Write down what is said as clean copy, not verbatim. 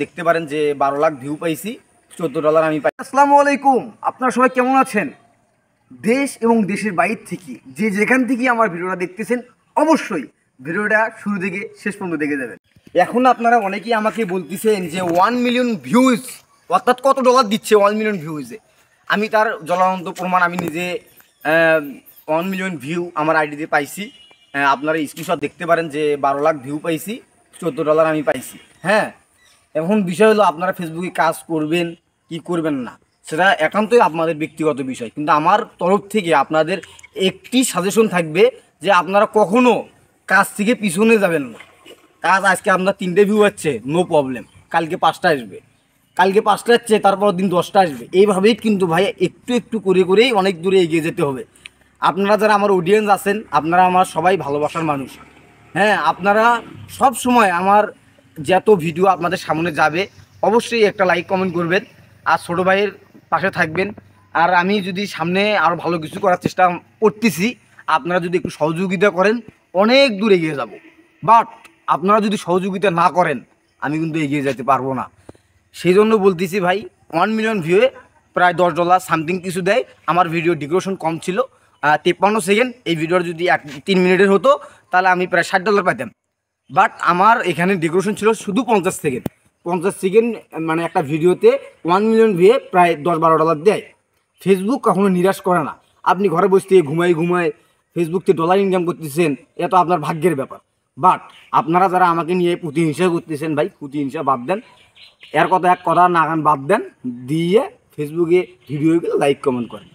দেখতে পারেন যে 12 লাখ ভিউ পাইছি, $14 আমি পাই। আসসালামু আলাইকুম, আপনারা সবাই কেমন আছেন? দেশ এবং দেশের বাইরে থেকে যে যেখান থেকে আমার ভিডিওটা দেখতেছেন অবশ্যই ভিডিওটা শুরু থেকে শেষ পর্যন্ত দেখে যাবেন। এখন আপনারা অনেকেই আমাকে বলতেছেন যে 1 মিলিয়ন ভিউজ অর্থাৎ কত ডলার দিচ্ছে 1 মিলিয়ন ভিউজে। আমি তার জ্বলন্ত প্রমাণ আমি নিজে 1 মিলিয়ন ভিউ আমার আইডিতে পাইছি। আপনারা স্ক্রিনশট দেখতে পারেন যে 12 লাখ ভিউ পাইছি, $14 আমি পাইছি। হ্যাঁ, এখন বিষয় হলো আপনারা ফেসবুকে কাজ করবেন কি করবেন না সেটা একান্তই আপনাদের ব্যক্তিগত বিষয়, কিন্তু আমার তরফ থেকে আপনাদের একটি সাজেশন থাকবে যে আপনারা কখনো কাজ থেকে পিছনে যাবেন না। কাজ আজকে আপনার 3টে ভিউ হচ্ছে, নো প্রবলেম, কালকে 5টা আসবে, কালকে 5টা হচ্ছে, তারপর দিন 10টা আসবে। এইভাবেই কিন্তু ভাই একটু একটু করে করেই অনেক দূরে এগিয়ে যেতে হবে। আপনারা যারা আমার অডিয়েন্স আছেন, আপনারা আমার সবাই ভালোবাসার মানুষ। হ্যাঁ, আপনারা সব সময় আমার যত ভিডিও আপনাদের সামনে যাবে অবশ্যই একটা লাইক কমেন্ট করবেন আর ছোটো ভাইয়ের পাশে থাকবেন। আর আমি যদি সামনে আরও ভালো কিছু করার চেষ্টা করতেছি, আপনারা যদি একটু সহযোগিতা করেন অনেক দূর এগিয়ে যাব। বাট আপনারা যদি সহযোগিতা না করেন আমি কিন্তু এগিয়ে যেতে পারবো না। সেই জন্য বলতেছি ভাই, 1 মিলিয়ন ভিউয়ে প্রায় $10 সামথিং কিছু দেয়। আমার ভিডিও ডিউরেশন কম ছিল, 53 সেকেন্ড। এই ভিডিওর যদি 3 মিনিটের হতো তাহলে আমি প্রায় $60 পাইতাম। বাট আমার এখানে ডেকোরেশন ছিল শুধু 50 সেকেন্ড। 50 সেকেন্ড মানে একটা ভিডিওতে 1 মিলিয়ন ভিউয়ে প্রায় $10-12 দেয়। ফেসবুক কখনো নিরাশ করে না। আপনি ঘরে বসে থেকে ঘুমায় ফেসবুক থেকে ডলার ইনকাম করতেছেন, এটা তো আপনার ভাগ্যের ব্যাপার। বাট আপনারা যারা আমাকে নিয়ে প্রতিহিংসা করতেছেন ভাই, প্রতিহিংসা বাদ দেন। এক কথা না বাদ দেন, দিয়ে ফেসবুকে ভিডিওগুলো লাইক কমেন্ট করেন।